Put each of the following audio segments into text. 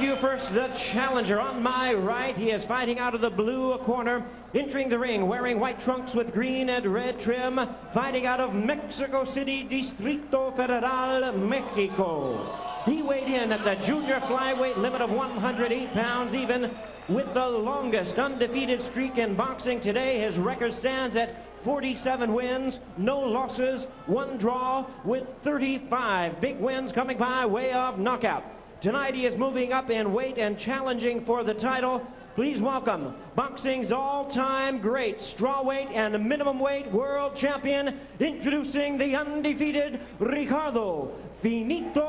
to you first the challenger. On my right, he is fighting out of the blue corner, entering the ring, wearing white trunks with green and red trim, fighting out of Mexico City, Distrito Federal, Mexico. He weighed in at the junior flyweight limit of 108 pounds even, with the longest undefeated streak in boxing today. His record stands at 47 wins, no losses, 1 draw, with 35 big wins coming by way of knockout. Tonight he is moving up in weight and challenging for the title. Please welcome boxing's all-time great strawweight and minimum weight world champion, introducing the undefeated Ricardo Finito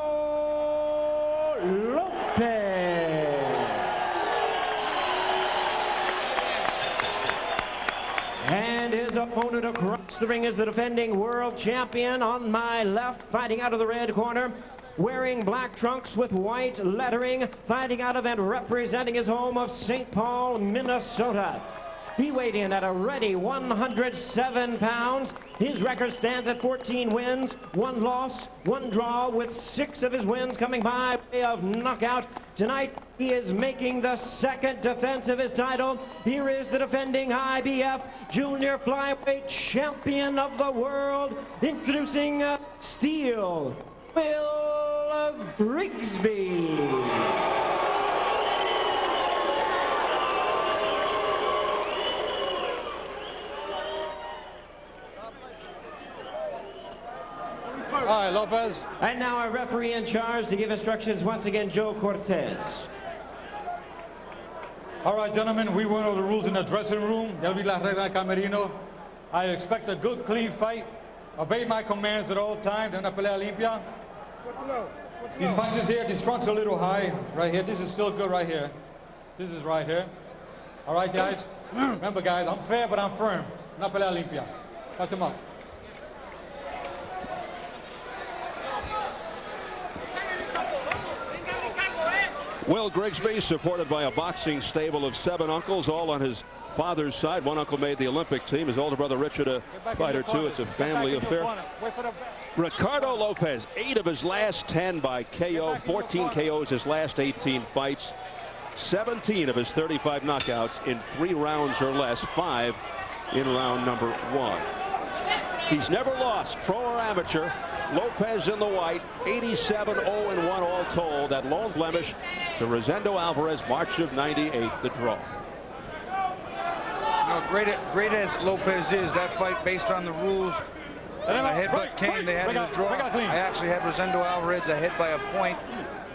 Lopez. And his opponent across the ring is the defending world champion. On my left, fighting out of the red corner, wearing black trunks with white lettering, fighting out of and representing his home of St. Paul, Minnesota. He weighed in at a ready 107 pounds. His record stands at 14 wins, 1 loss, 1 draw, with 6 of his wins coming by way of knockout. Tonight, he is making the second defense of his title. Here is the defending IBF Junior Flyweight Champion of the world, introducing Steel Will Grigsby. All right, Lopez. And now our referee in charge to give instructions once again, Joe Cortez. All right, gentlemen, we went over the rules in the dressing room. Ya vi la regla camerino. I expect a good, clean fight. Obey my commands at all times. De una pelea limpia. These punches here, these trunks are a little high right here. This is still good right here. This is right here. All right, guys. Remember, guys, I'm fair, but I'm firm. Una pelea limpia. Catch him up. Will Grigsby, supported by a boxing stable of 7 uncles, all on his father's side. One uncle made the Olympic team. His older brother Richard, a fighter too. It's a family affair. Ricardo Lopez, 8 of his last 10 by KO, 14 KOs his last 18 fights, 17 of his 35 knockouts in 3 rounds or less, 5 in round number 1. He's never lost, pro or amateur. Lopez in the white, 87-0-1 all told. That lone blemish to Rosendo Alvarez, March of '98, the draw. You know, great as Lopez is, that fight based on the rules, and a headbutt came, they had to draw. I actually had Rosendo Alvarez ahead by a point.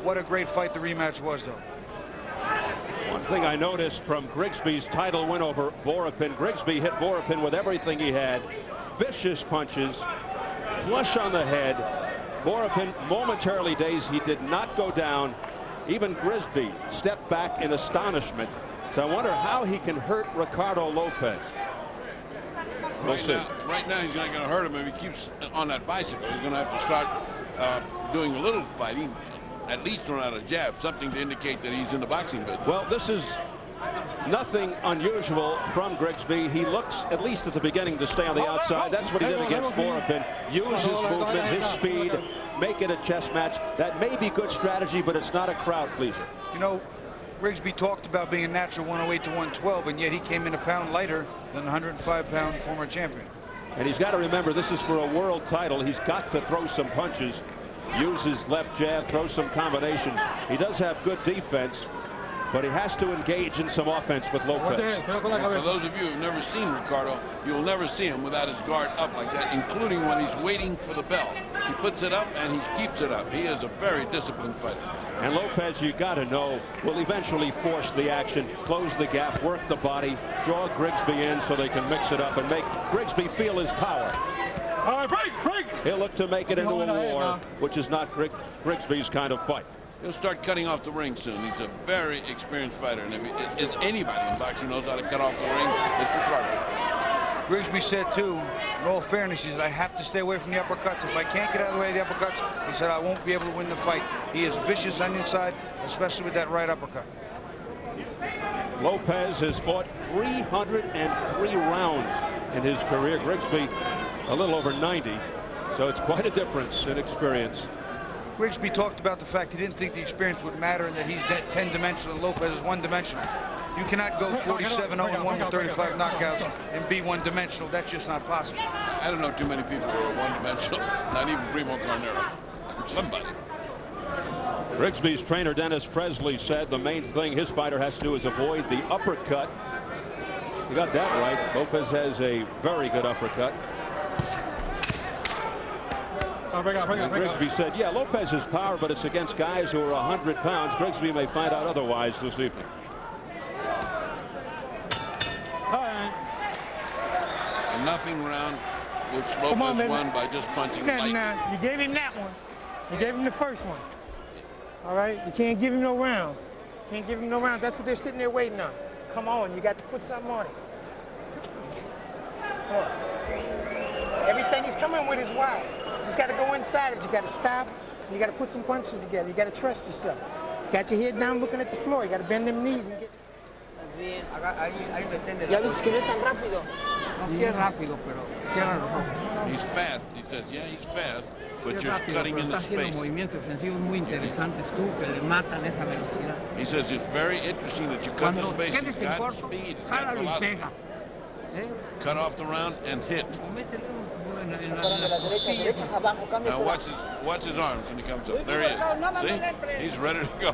What a great fight the rematch was, though. One thing I noticed from Grigsby's title win over Vorapin, Grigsby hit Vorapin with everything he had. Vicious punches, flush on the head. Vorapin momentarily dazed. He did not go down. Even Grigsby stepped back in astonishment. So I wonder how he can hurt Ricardo Lopez. We'll see. Right now, he's not going to hurt him if he keeps on that bicycle. He's going to have to start doing a little fighting, at least throw out a jab, something to indicate that he's in the boxing business. Well, this is nothing unusual from Grigsby. He looks, at least at the beginning, to stay on the outside. That's what he did against Vorapin. Use his movement, his speed, make it a chess match. That may be good strategy, but it's not a crowd pleaser. You know, Grigsby talked about being a natural 108 to 112, and yet he came in a pound lighter than the 105-pound former champion. And he's got to remember, this is for a world title. He's got to throw some punches, use his left jab, throw some combinations. He does have good defense, but he has to engage in some offense with Lopez. And for those of you who have never seen Ricardo, you'll never see him without his guard up like that, including when he's waiting for the bell. He puts it up and he keeps it up. He is a very disciplined fighter. And Lopez, you got to know, will eventually force the action, close the gap, work the body, draw Grigsby in so they can mix it up and make Grigsby feel his power. All right, break. He'll look to make it into a war, which is not Grigsby's kind of fight. He'll start cutting off the ring soon. He's a very experienced fighter, and if anybody in boxing knows how to cut off the ring, it's Ricardo. Grigsby said, too, in all fairness, he said, I have to stay away from the uppercuts. If I can't get out of the way of the uppercuts, he said, I won't be able to win the fight. He is vicious on the inside, especially with that right uppercut. Lopez has fought 303 rounds in his career. Grigsby a little over 90, so it's quite a difference in experience. Grigsby talked about the fact he didn't think the experience would matter and that he's 10-dimensional and Lopez is one-dimensional. You cannot go 47-0-1 with 35 knockouts and be one-dimensional. That's just not possible. I don't know too many people who are one-dimensional. Not even Primo Carnero. Somebody. Grigsby's trainer Dennis Presley said the main thing his fighter has to do is avoid the uppercut. You got that right. Lopez has a very good uppercut. Grigsby said, yeah, Lopez has power, but it's against guys who are 100 pounds. Grigsby may find out otherwise this evening. A nothing round, which Lopez won by just punching lightly. You gave him that one. You gave him the first one. All right? You can't give him no rounds. Can't give him no rounds. That's what they're sitting there waiting on. Come on, you got to put something on it. Come on. Everything he's coming with is wide. You just got to go inside it. You got to stop. And you got to put some punches together. You got to trust yourself. Got your head down looking at the floor. You got to bend them knees and get. Ya ves que no es tan rápido. No, sí es rápido, pero cierra los ojos. He's fast. He says, yeah, he's fast, but you're cutting in the space. Movimientos ofensivos muy interesantes tú que le matan esa velocidad. He says it's very interesting that you cut the space. He's got speed. He's got velocity. Cut off the round and hit. Now watch his arms when he comes up. There he is. See? He's ready to go.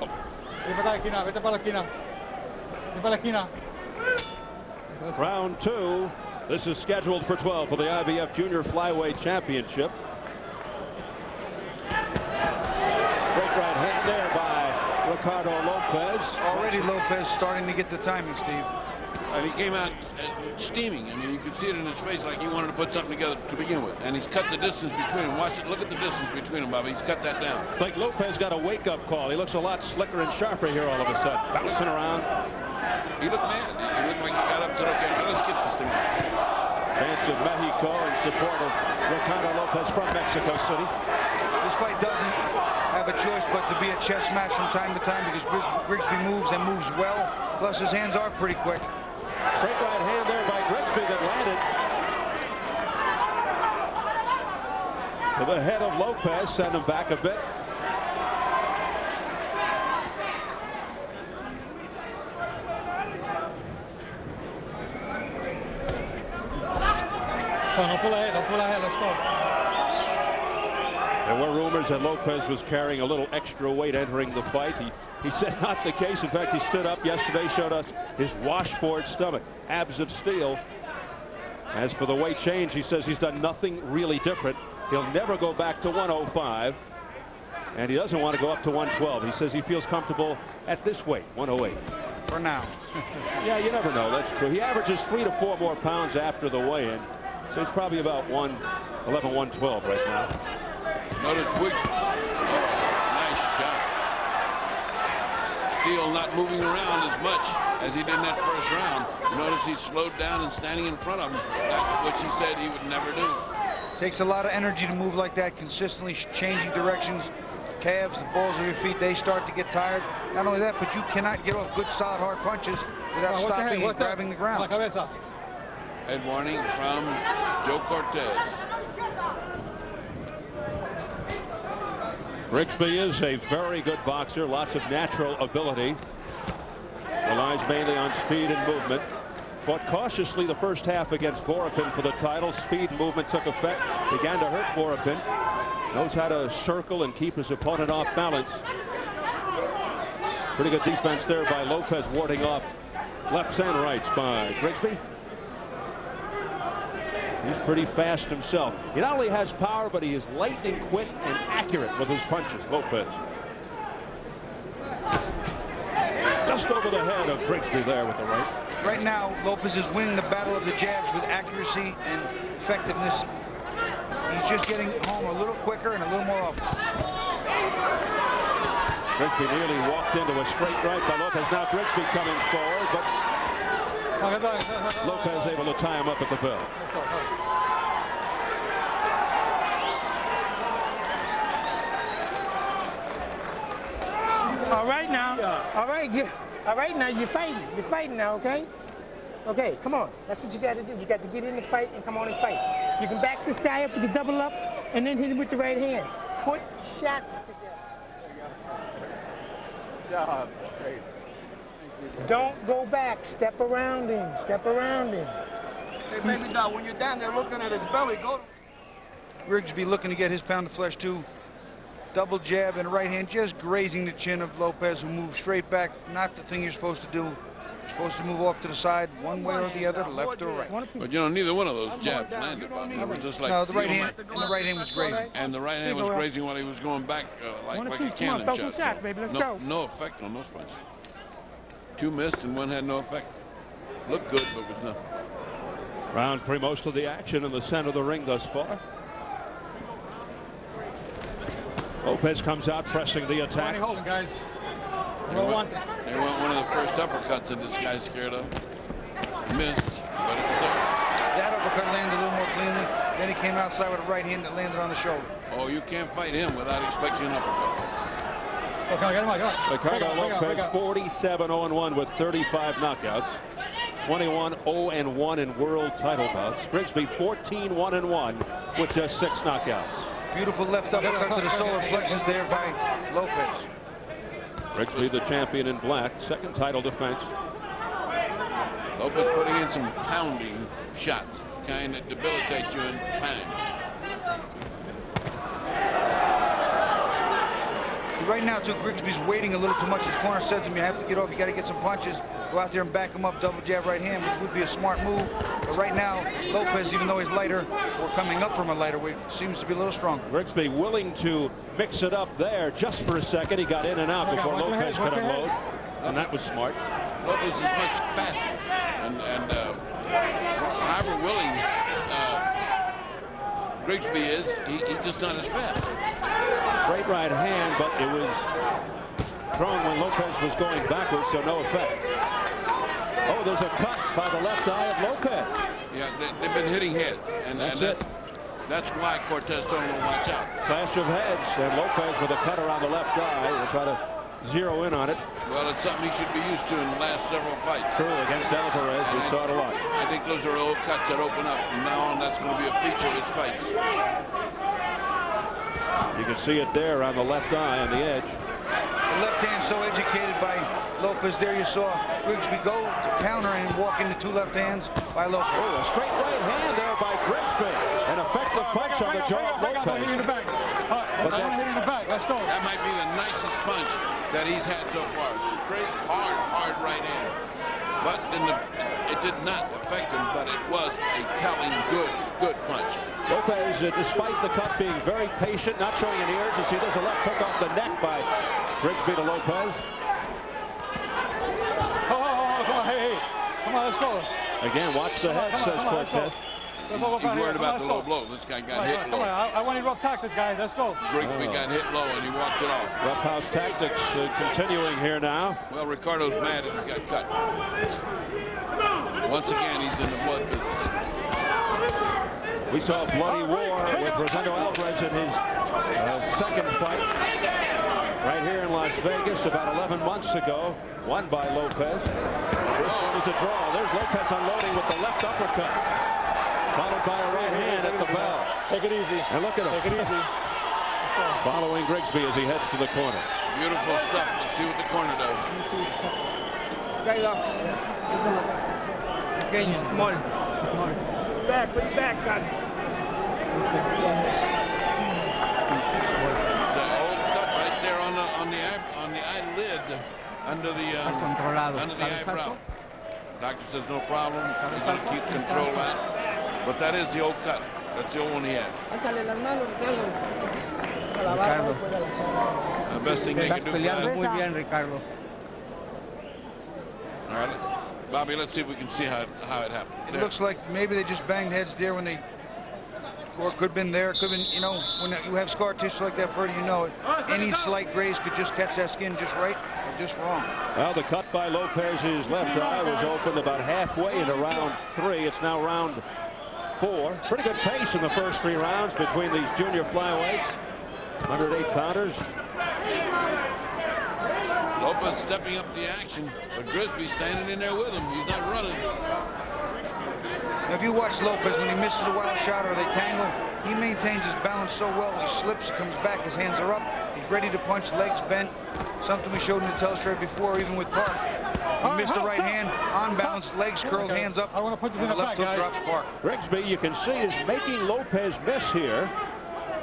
Round 2. This is scheduled for 12 for the IBF Junior Flyweight Championship. Straight right hand there by Ricardo Lopez. Already Lopez starting to get the timing, Steve. And he came out steaming. I mean, you could see it in his face like he wanted to put something together to begin with. And he's cut the distance between them. Watch it. Look at the distance between them, Bobby. He's cut that down. It's like Lopez got a wake-up call. He looks a lot slicker and sharper here all of a sudden. Bouncing around. He looked mad. He looked like he got up and said, okay, now let's get this thing on. Chance of Mexico in support of Ricardo Lopez from Mexico City. This fight doesn't have a choice but to be a chess match from time to time because Grigsby moves and moves well. Plus his hands are pretty quick. Straight right hand there by Grigsby that landed to the head of Lopez, sent him back a bit. Don't pull ahead, let's go. There were rumors that Lopez was carrying a little extra weight entering the fight. He said not the case. In fact, he stood up yesterday, showed us his washboard stomach, abs of steel. As for the weight change, he says he's done nothing really different. He'll never go back to 105, and he doesn't want to go up to 112. He says he feels comfortable at this weight, 108. For now. Yeah, you never know. That's true. He averages 3 to 4 more pounds after the weigh-in, so he's probably about 111, 112 right now. Notice nice shot. Steele not moving around as much as he did in that first round. You notice he slowed down and standing in front of him, which he said he would never do. Takes a lot of energy to move like that, consistently changing directions. Calves, the balls of your feet, they start to get tired. Not only that, but you cannot get off good, solid, hard punches without stopping and grabbing the ground. Head warning from Joe Cortez. Grigsby is a very good boxer, lots of natural ability. Relies mainly on speed and movement. Fought cautiously the first half against Vorapin for the title. Speed and movement took effect. Began to hurt Vorapin. Knows how to circle and keep his opponent off balance. Pretty good defense there by Lopez, warding off lefts and rights by Grigsby. He's pretty fast himself. He not only has power, but he is lightning quick and accurate with his punches, Lopez. Just over the head of Grigsby there with the right. Right now, Lopez is winning the battle of the jabs with accuracy and effectiveness. He's just getting home a little quicker and a little more often. Grigsby nearly walked into a straight right by Lopez. Now Grigsby coming forward, but Lopez able to tie him up at the bell. All right now. All right, good. All right now, you're fighting. You're fighting now, okay? Okay, come on. That's what you got to do. You got to get in the fight and come on and fight. You can back this guy up, you can double up, and then hit him with the right hand. Put shots together. job. Great. Don't go back. Step around him. Step around him. Hey, baby doll, when you're down there looking at his belly, go. Grigsby looking to get his pound of flesh too. Double jab and right hand just grazing the chin of Lopez, who moves straight back. Not the thing you're supposed to do. You're supposed to move off to the side, one way or the other, left or right. But you know, neither one of those jabs landed. They were just like no, the right hand was grazing. And the right hand was grazing while he was going back like a cannon shot. Shots, baby. Let's go. No effect on those punches. 2 missed and 1 had no effect. Looked good, but was nothing. Round 3, most of the action in the center of the ring thus far. Lopez comes out pressing the attack. Holding, guys. They want one of the first uppercuts that this guy's scared of. Missed, but it was there. That uppercut landed a little more cleanly. Then he came outside with a right hand that landed on the shoulder. Oh, you can't fight him without expecting an uppercut. Okay, get him out. Ricardo Lopez 47-0-1 with 35 knockouts. 21-0-1 in world title bouts. Grigsby 14-1-1 with just 6 knockouts. Beautiful left uppercut to the solar plexus there by Lopez. Grigsby, the champion in black, second title defense. Lopez putting in some pounding shots, the kind that debilitates you in time. Right now, too, Grigsby's waiting a little too much. His corner said to him, you have to get off, you got to get some punches. Go out there and back him up, double jab right hand, which would be a smart move. But right now, Lopez, even though he's lighter, or coming up from a lighter weight, seems to be a little stronger. Grigsby willing to mix it up there just for a second. He got in and out before Lopez could unload, and that was smart. Lopez is much faster, and however willing Grigsby is, he's just not as fast. Straight right hand, but it was thrown when Lopez was going backwards, so no effect. Oh, there's a cut by the left eye of Lopez. Yeah, they've been hitting heads, and that's why Cortez told him to watch out. Clash of heads, and Lopez with a cut around the left eye. We'll try to zero in on it. Well, it's something he should be used to in the last several fights. True, against Alvarez, you saw it a lot. I think those are little cuts that open up. From now on, that's going to be a feature of his fights. You can see it there on the left eye on the edge. The left hand so educated by Lopez. There you saw Grigsby go to counter and walk into 2 left hands by Lopez. Oh, a straight right hand there by Grigsby. An effective punch on the jaw of Lopez. I want to hit in the back. Let's go. That might be the nicest punch that he's had so far. Straight, hard right hand. But it did not affect him, but it was a telling good punch. Lopez, despite the cut, being very patient, not showing any urgency. There's a left hook off the neck by Grigsby to Lopez. Come on, hey. Come on, let's go. Again, watch the head, says Cortez. He's worried about the low blow. This guy got hit low. Come on, I want to rough tactics, guys. Let's go. Grigsby got hit low, and he walked it off. Roughhouse tactics continuing here now. Well, Ricardo's mad that he's got cut. Once again, he's in the blood business. We saw a bloody war with Rosendo Alvarez in his second fight right here in Las Vegas about 11 months ago, won by Lopez. This one was a draw. There's Lopez unloading with the left uppercut, followed by a right hand at the bell. Take it easy. And look at him. Take it easy. Following Grigsby as he heads to the corner. Beautiful stuff. Let's see what the corner does. Small. Back, put your back on. It's an old cut right there on the eyelid under the eyebrow. Doctor says no problem. He's going to keep control of that. But that is the old cut. That's the old one he had. Ricardo. The best thing they can do for that. Muy bien, Ricardo. All right, Bobby, let's see if we can see how it happened. It looks like maybe they just banged heads there when they, or it could have been there, could have been, you know, when you have scar tissue like that, Freddie, you know it. Any slight graze could just catch that skin just right or just wrong. Well, the cut by Lopez's left eye was opened about halfway into round 3. It's now round 4. Pretty good pace in the first 3 rounds between these junior flyweights. 108-pounders. Lopez stepping up the action, but Grigsby standing in there with him. He's not running. Now, if you watch Lopez, when he misses a wild shot or they tangle, he maintains his balance so well. He slips, he comes back, his hands are up. He's ready to punch, legs bent. Something we showed in the telestrator before, even with Park. He missed the right hand, on balance, legs curled, hands up. I want to put this in the left hook drops Park. Grigsby, you can see, is making Lopez miss here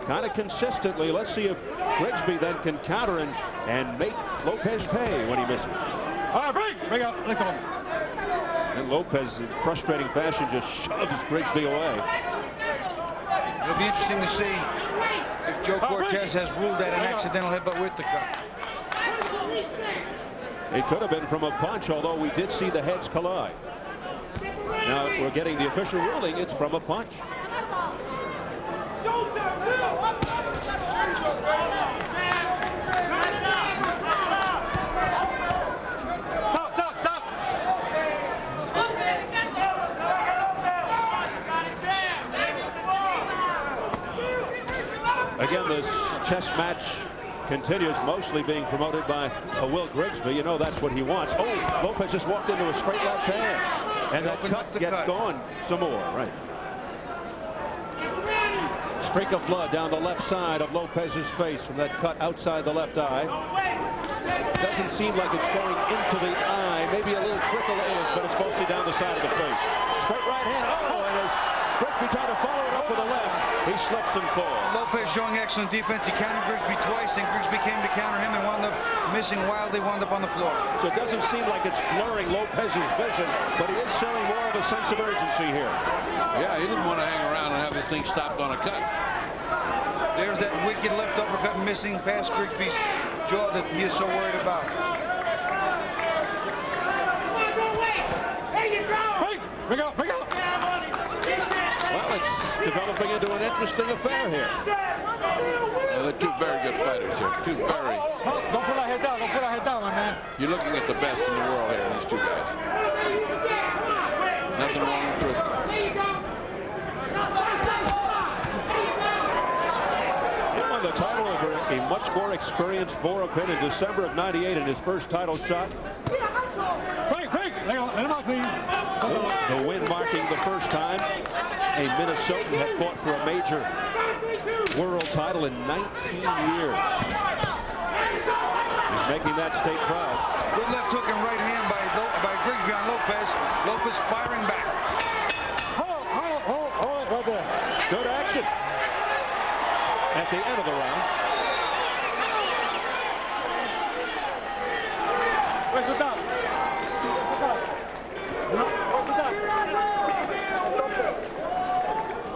kind of consistently. Let's see if Grigsby then can counter and make Lopez pay when he misses. All right, bring out, let go. And Lopez, in frustrating fashion, just shoves Grigsby away. It'll be interesting to see if Joe Cortez has ruled that an accidental headbutt with the cut. It could have been from a punch, although we did see the heads collide. Now we're getting the official ruling. It's from a punch. Stop. Again, this chess match continues, mostly being promoted by Will Grigsby. You know that's what he wants. Oh, Lopez just walked into a straight left hand. And that cut gets going some more, right? Streak of blood down the left side of Lopez's face from that cut outside the left eye. Doesn't seem like it's going into the eye. Maybe a little trickle is, but it's mostly down the side of the face. Straight right hand. Oh, and as Grigsby tried to follow it up with a left, he slips and falls. Lopez showing excellent defense. He countered Grigsby twice, and Grigsby came to counter him and wound up missing wildly, wound up on the floor. So it doesn't seem like it's blurring Lopez's vision, but he is showing more of a sense of urgency here. Yeah, he didn't want to hang around and have this thing stopped on a cut. There's that wicked left uppercut missing past Grigsby's jaw that he is so worried about. Bring out. Well, it's developing into an interesting affair here. They're two very good fighters here. Two very. Don't put our head down. My man. You're looking at the best in the world here, these two guys. Nothing wrong with Grigsby. He won the title over a much more experienced Vorapin in December of '98 in his first title shot. Break. Let him out, please. The win marking the first time a Minnesotan had fought for a major world title in 19 years. He's making that state proud. Good left hook and right hand by Grigsby on Lopez. Lopez firing back. Hold right there. Good action at the end of the round. Where's the dog?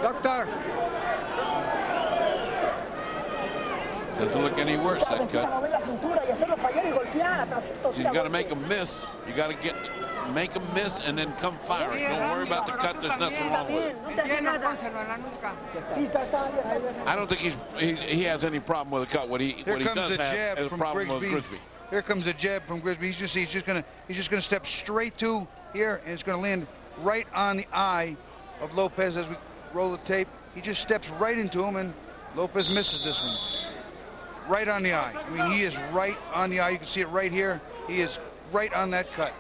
Doctor. Doesn't look any worse, that cut. So you got to make him miss. You got to make him miss and then come firing. Don't worry about the cut. There's nothing wrong with it. I don't think he has any problem with the cut. What he does have is a problem with Grigsby. Here comes the jab from Grigsby. He's just gonna step straight to here, and it's gonna land right on the eye of Lopez as we roll the tape. He just steps right into him, and Lopez misses this one. Right on the eye. I mean, he is right on the eye. You can see it right here. He is right on that cut.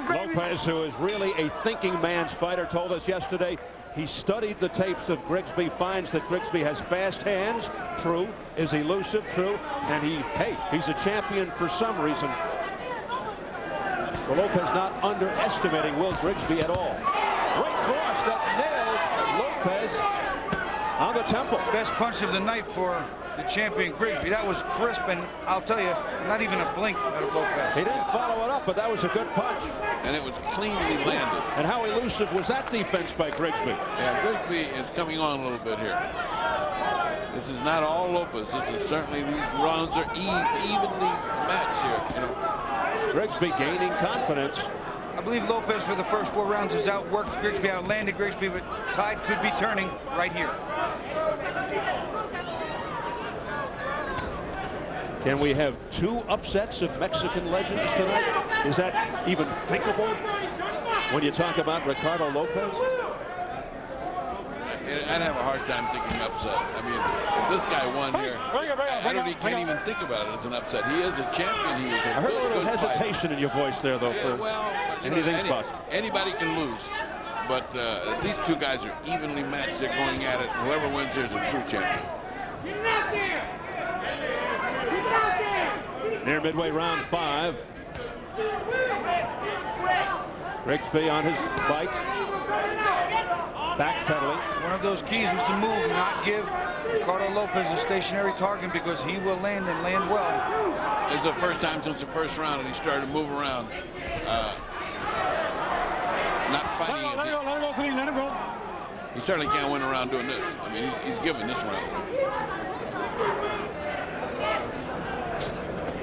Lopez, who is really a thinking man's fighter, told us yesterday he studied the tapes of Grigsby, finds that Grigsby has fast hands, true, is elusive, true, and he's a champion for some reason. So Lopez not underestimating Will Grigsby at all. Great cross that nailed Lopez on the temple. Best punch of the night for the champion Grigsby. That was crisp, and I'll tell you, not even a blink out of Lopez. He didn't follow it up, but that was a good punch. And it was cleanly landed. And how elusive was that defense by Grigsby? Yeah, Grigsby is coming on a little bit here. This is not all Lopez. This is certainly, these rounds are evenly matched here. You know. Grigsby gaining confidence. I believe Lopez for the first 4 rounds has outworked Grigsby, outlanded Grigsby, but tide could be turning right here. Can we have 2 upsets of Mexican legends tonight? Is that even thinkable when you talk about Ricardo Lopez? I'd have a hard time thinking upset. I mean, if this guy won here, I can't even think about it as an upset. He is a champion. He is a I heard a little good hesitation fighter. in your voice there, though. Yeah, well, anything's possible. Anybody can lose. But these two guys are evenly matched. They're going at it. Whoever wins here is a true champion. Near midway, round 5. Grigsby on his bike, backpedaling. One of those keys was to move, not give Ricardo Lopez a stationary target, because he will land and land well. It's the first time since the first round that he started to move around. Not fighting. Let him go, clean, let him go. He certainly can't win around doing this. I mean, he's given this round.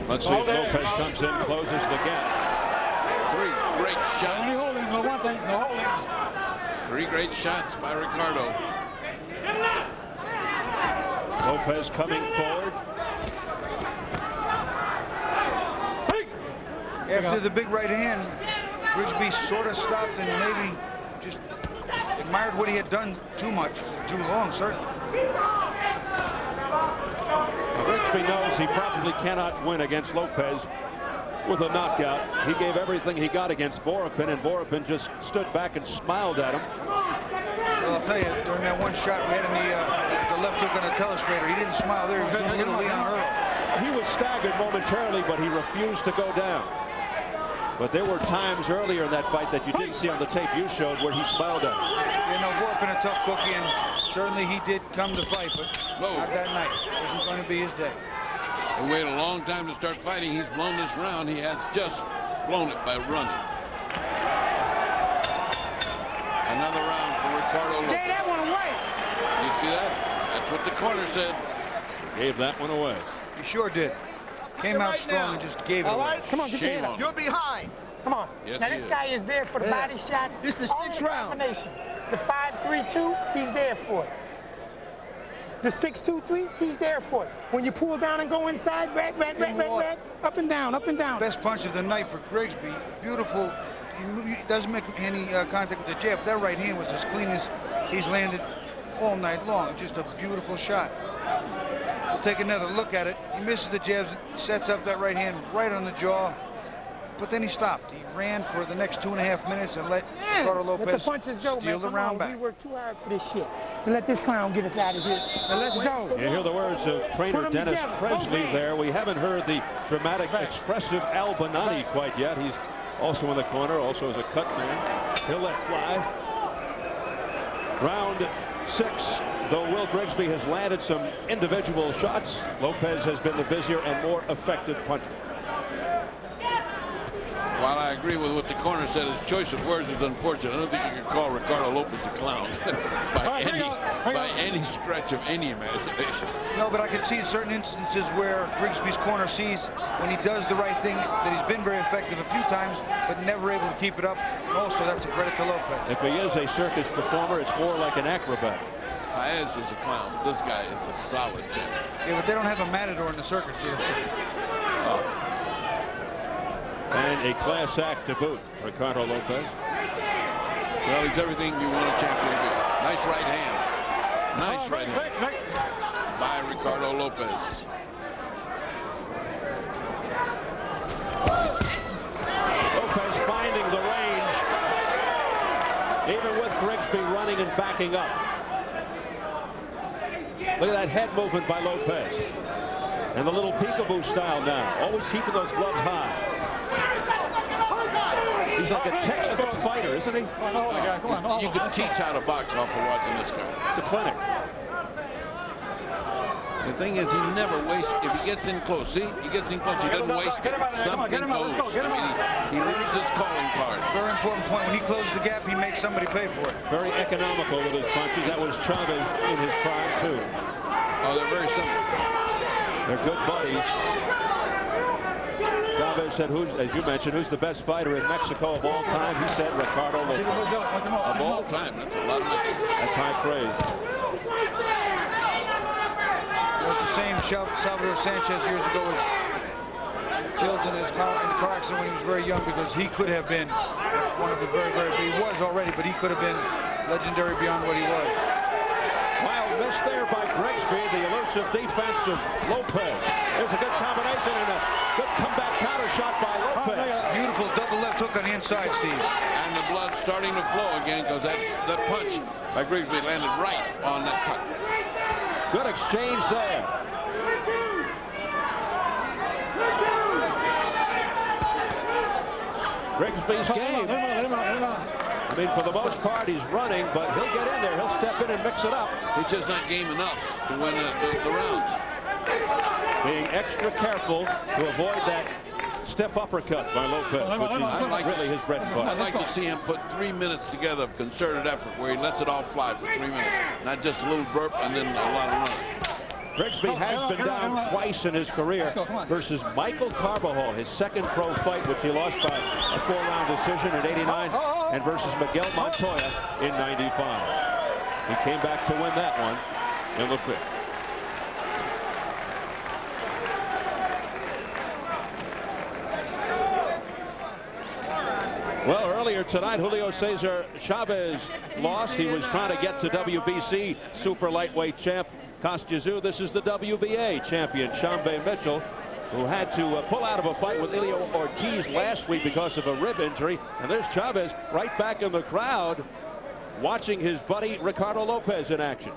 Let's see if Lopez comes in, closes the gap. 3 great shots. Only holding, no one thing, no holding. 3 great shots by Ricardo. Lopez coming forward. After the big right hand, Grigsby sort of stopped and maybe just admired what he had done too much for too long, certainly. Grigsby knows he probably cannot win against Lopez with a knockout. He gave everything he got against Vorapin, and Vorapin just stood back and smiled at him. Well, I'll tell you, during that one shot we had in the left hook on the telestrator, he didn't smile there. He was doing a little Leon Earl. He was staggered momentarily, but he refused to go down. But there were times earlier in that fight that you didn't see on the tape you showed where he smiled at him. You know, Vorapin a tough cookie, and certainly he did come to fight, but not that night. It wasn't going to be his day. He waited a long time to start fighting. He's blown this round. He has just blown it by running. Another round for Ricardo Lopez. Gave that one away. You see that? That's what the corner said. Gave that one away. He sure did. Came out strong and just gave it away. Come on, get your head up. You're behind. Come on. Yes, now he this is. guy is there for the body shots. This is the all 6th the round. combinations. The 5-3-2, he's there for it. The 6-2-3, he's there for it. When you pull down and go inside, up and down, up and down. Best punch of the night for Grigsby. Beautiful. He doesn't make any contact with the jab. That right hand was as clean as he's landed all night long. Just a beautiful shot. We'll take another look at it. He misses the jabs, sets up that right hand right on the jaw, but then he stopped. He ran for the next 2.5 minutes and let Ricardo Lopez let the punches go, steal man. the round back. We worked too hard for this shit to let this clown get us out of here. Now let's go. You hear the words of trainer Dennis together. Presley there. We haven't heard the dramatic, expressive Al Bonani quite yet. He's also in the corner, also as a cut man. He'll let fly. Round 6. Though Will Grigsby has landed some individual shots, Lopez has been the busier and more effective puncher. While I agree with what the corner said, his choice of words is unfortunate. I don't think you can call Ricardo Lopez a clown by any stretch of any imagination. No, but I can see certain instances where Grigsby's corner sees when he does the right thing, that he's been very effective a few times, but never able to keep it up. And also, that's a credit to Lopez. If he is a circus performer, it's more like an acrobat. Paez was a clown. This guy is a solid champion. Yeah, but they don't have a matador in the circus, do they? And a class act to boot, Ricardo Lopez. Well, he's everything you want a champion to be. Nice right hand. Nice right hand by Ricardo Lopez. Lopez finding the range, even with Grigsby running and backing up. Look at that head movement by Lopez. And the little peekaboo style now, always keeping those gloves high. He's like a textbook fighter, isn't he? You could teach how to box off of watching this guy. It's a clinic. The thing is, he never wastes. If he gets in close, see, he gets in close. He doesn't waste it. Something goes. I mean, he leaves his calling card. Very important point. When he closes the gap, he makes somebody pay for it. Very economical with his punches. That was Chavez in his prime too. Oh, they're very similar. They're good buddies. Chavez said, as you mentioned, who's the best fighter in Mexico of all time? He said Ricardo Lopez. Of all time. That's a lot of Mexicans. That's high praise. It was the same Salvador Sanchez years ago was killed in the car accident when he was very young, because he could have been one of the very, he was already, but he could have been legendary beyond what he was. Wild miss there by Grigsby. The elusive defense of Lopez. There's a good combination and a good comeback counter shot by Lopez. Beautiful double left hook on the inside, Steve. And the blood starting to flow again, because that punch by Grigsby landed right on that cut. Good exchange there. Grigsby's game. I mean, for the most part, he's running, but he'll get in there. He'll step in and mix it up. He's just not game enough to win the rounds. Being extra careful to avoid that stiff uppercut by Lopez, which is really his bread and butter. I'd like to see him put 3 minutes together of concerted effort where he lets it all fly for 3 minutes, not just a little burp and then a lot of running. Grigsby has been down twice in his career versus Michael Carbajal, his second pro fight, which he lost by a 4-round decision in '89, and versus Miguel Montoya in '95. He came back to win that one in the 5th. Well, earlier tonight, Julio Cesar Chavez lost. He was trying to get to WBC super lightweight champ Kostya. This is the WBA champion, Shambe Mitchell, who had to pull out of a fight with Elio Ortiz last week because of a rib injury. And there's Chavez right back in the crowd watching his buddy Ricardo Lopez in action.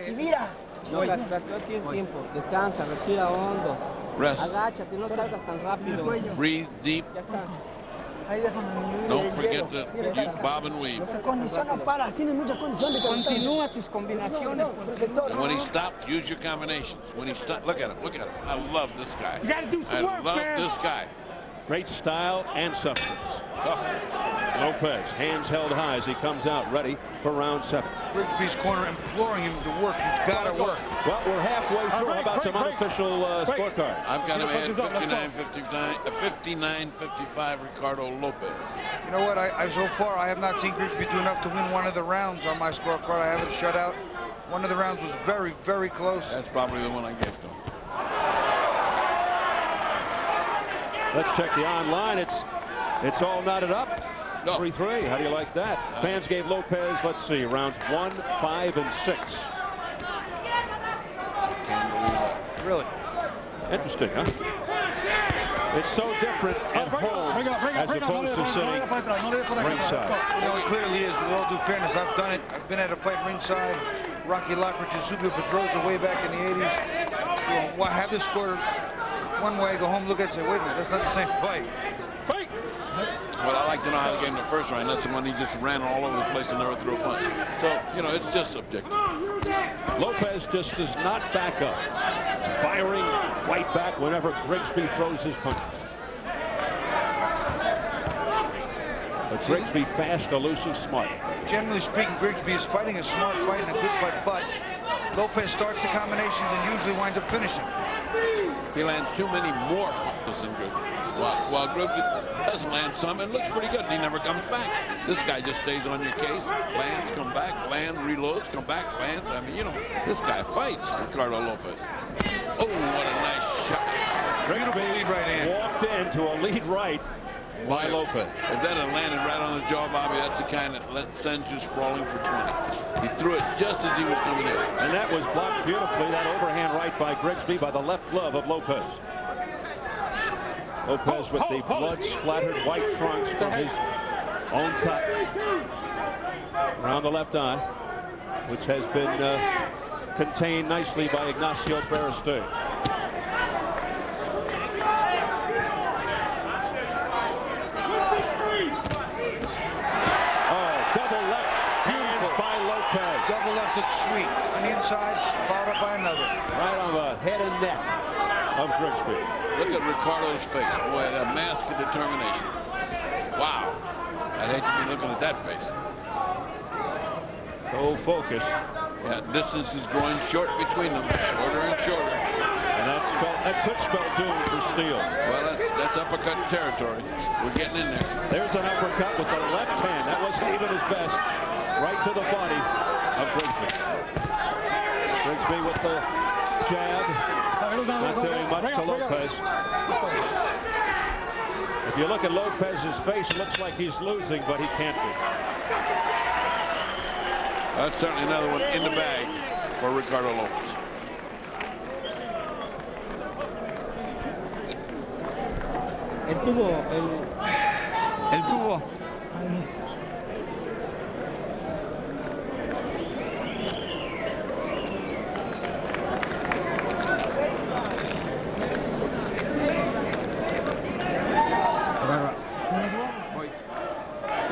Y mira. No, tienes tiempo. Descansa, respira hondo. Rest. Agáchate, no salgas tan rápido. Breathe deep. Ya está. Don't forget to keep bob and weave. Continúa tus combinaciones. And when he stops, use your combinations. When he stops, look at him, look at him. I love this guy. You gotta do some work, I love man. this guy. Great style and substance. Oh. Lopez, hands held high as he comes out ready for round 7. Grigsby's corner imploring him to work. You gotta work. Well, we're halfway through. How about some unofficial scorecard? I've got him at 59-55 Ricardo Lopez. You know what? So far, I have not seen Grigsby do enough to win one of the rounds on my scorecard. I have it shut out. One of the rounds was very, very close. That's probably the one I gave to him. Let's check the online. It's all knotted up. 3-3. How do you like that? Fans gave Lopez, let's see, rounds 1, 5, and 6. Can't believe that. Really? Interesting, huh? It's so different at home as opposed to sitting ringside. You know, it clearly is. With all due fairness, I've done it. I've been at a fight ringside. Rocky Lockridge and Subio Pedrosa way back in the 80s. You know, have this score one way, go home, look at it, say, wait a minute, that's not the same fight. Well, I like to know how the game in the first round. That's the one he just ran all over the place and never threw a punch. So, you know, it's just subjective. Lopez just does not back up. He's firing right back whenever Grigsby throws his punches. But Grigsby fast, elusive, smart. Generally speaking, Grigsby is fighting a smart fight and a good fight, but Lopez starts the combinations and usually winds up finishing. He lands too many more punches than Grigsby. While Grigsby does land some, it looks pretty good, and he never comes back. This guy just stays on your case, lands, come back, land, reloads, come back, lands. I mean, you know, this guy fights, Ricardo Lopez. Oh, what a nice shot. Grigsby lead right hand. Walked into a lead right by Lopez. If that had landed right on the jaw, Bobby, that's the kind that sends you sprawling for 20. He threw it just as he was coming in. And that was blocked beautifully, that overhand right by Grigsby by the left glove of Lopez. Lopez with the blood-splattered white trunks from his own cut around the left eye, which has been contained nicely by Ignacio Beristain. Double left hook sweep on the inside, followed up by another. Right on the head and neck of Grigsby. Look at Ricardo's face. Boy, a mask of determination. Wow. I'd hate to be looking at that face. So focused. Yeah, distance is growing short between them, shorter and shorter. And that could spell doom for Steele. Well, that's uppercut territory. We're getting in there. There's an uppercut with the left hand. That wasn't even his best. Right to the body of Grigsby. Grigsby with the jab. Not doing much to Lopez. If you look at Lopez's face, it looks like he's losing, but he can't be. That's certainly another one in the bag for Ricardo Lopez. El tubo.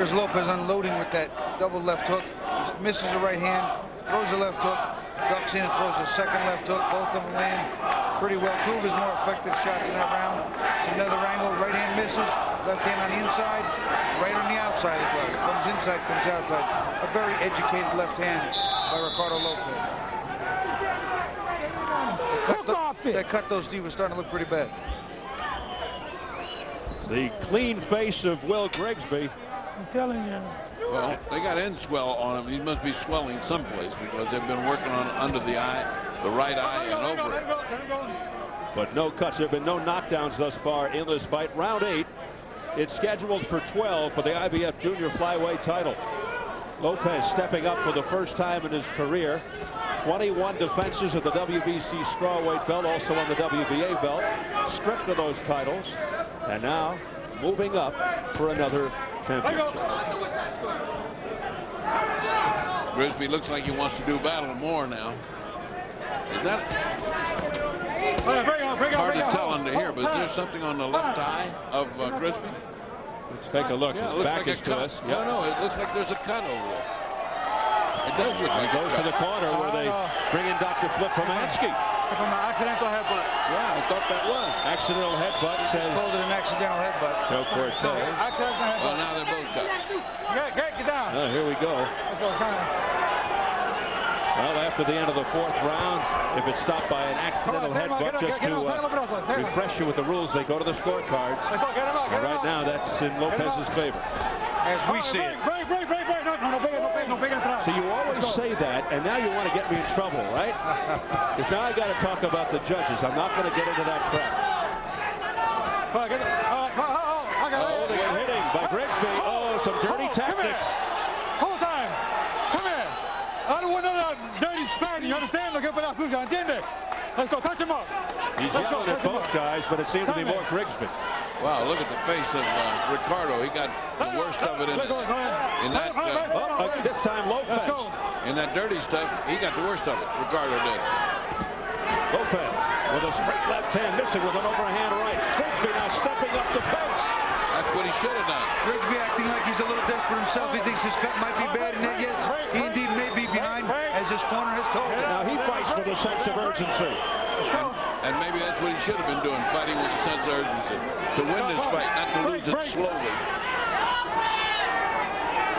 Here's Lopez unloading with that double left hook. He misses a right hand, throws a left hook, ducks in and throws a second left hook. Both of them land pretty well. Two of his more effective shots in that round. It's another angle. Right hand misses. Left hand on the inside. Right on the outside as well. Comes inside, comes outside. A very educated left hand by Ricardo Lopez. That cut, though, Steve, was starting to look pretty bad. The clean face of Will Grigsby. I'm telling you. Well, they got end swell on him. He must be swelling someplace because they've been working on under the eye, the right eye, and over it. But no cuts. There have been no knockdowns thus far in this fight. Round 8. It's scheduled for 12 for the IBF Junior Flyweight title. Lopez stepping up for the first time in his career. 21 defenses of the WBC strawweight belt, also on the WBA belt. Stripped of those titles. And now moving up for another championship. Grigsby looks like he wants to do battle more now. Is that? It's hard to tell under here, but is there something on the left eye of Grigsby? Let's take a look. Yeah, His it looks back like is a to cut. us. Yep. No, it looks like there's a cut over there. It does look like He goes to the corner where they bring in Dr. Flip Pomansky. From an accidental headbutt. Yeah, I thought that was. Accidental headbutt, says Called it an accidental headbutt. Joe Cortez. Accidental headbutt. Well, now they're both cut. Get down. Oh, here we go. Well, after the end of the 4th round, if it's stopped by an accidental headbutt, just to refresh you with the rules, they go to the scorecards. And right now, that's in Lopez's favor. As we see it. So you always say that, and now you want to get me in trouble, right? Because now I got to talk about the judges. I'm not going to get into that trap. Oh, they get hitting by Grigsby. Oh, some dirty tactics. Whole time. Come here. I don't want none of that dirty fighting. You understand? Look for la suya. ¿Entiende? Let's go. Touch him up. He's yelling at both guys, but it seems to be more Grigsby. Wow, look at the face of Ricardo. He got the worst of it in that. This time Lopez. In that dirty stuff, he got the worst of it. Ricardo did. Lopez with a straight left hand, missing with an overhand right. Grigsby now stepping up the face. That's what he should have done. Grigsby acting like he's a little desperate himself. He thinks his cut might be bad, and yes, he indeed may be behind, as his corner has told him. Now he fights with a sense of urgency. And maybe that's what he should have been doing, fighting with a sense of urgency. To win this fight, not to lose it slowly.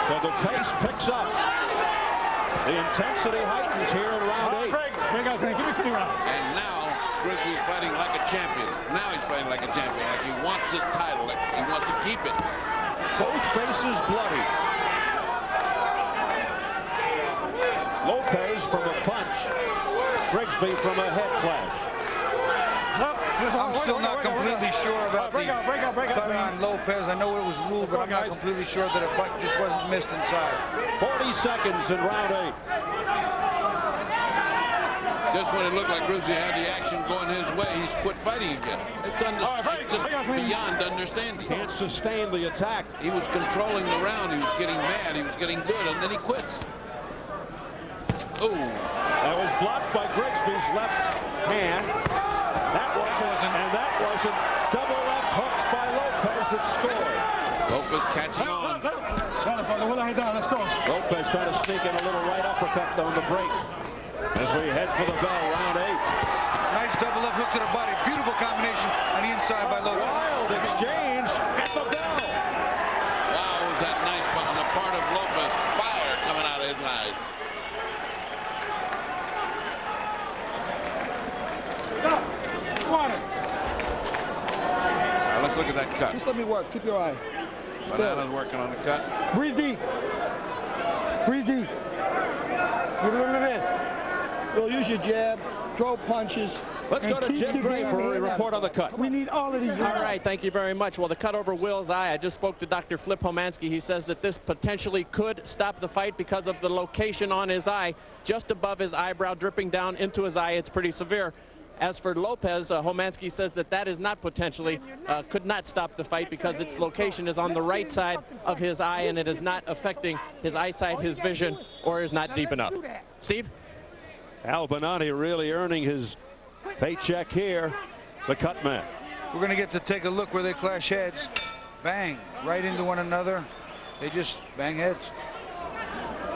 So the pace picks up. The intensity heightens here in round 8. And now Grigsby's fighting like a champion. Now he's fighting like a champion, like he wants his title, like he wants to keep it. Both faces bloody. Lopez from a punch. Grigsby from a head clash. I'm still not completely sure about the cut on Lopez. I know it was ruled, but I'm not completely sure that a butt just wasn't missed inside. 40 seconds in round 8. Just when it looked like Grigsby had the action going his way, he's quit fighting again. It's just beyond understanding. Can't sustain the attack. He was controlling the round. He was getting mad. He was getting good, and then he quits. Oh. That was blocked by Grigsby's left hand. That wasn't double left hooks by Lopez that scored. Lopez catching on. Lopez trying to sneak in a little right uppercut on the break. As we head for the bell, round 8. Nice double left hook to the body. Beautiful combination on the inside by Lopez. Wild exchange at the bell. Wow, was that nice on the part of Lopez. Fire coming out of his eyes. Now let's look at that cut. Just let me work. Keep your eye. Banana's working on the cut. Breathe deep. Breathe deep. Remember this. You'll use your jab, throw punches. Let's go to Jim Gray for a report on the cut. We need all of these. All right, thank you very much. Well, the cut over Will's eye, I just spoke to Dr. Flip Pomansky. He says that this potentially could stop the fight because of the location on his eye, just above his eyebrow, dripping down into his eye. It's pretty severe. As for Lopez, Homansky says that that is not potentially, could not stop the fight because its location is on the right side of his eye and it is not affecting his eyesight, his vision, or is not deep enough. Steve? Al Bonani really earning his paycheck here, the cut man. We're going to get to take a look where they clash heads. Bang, right into one another. They just bang heads.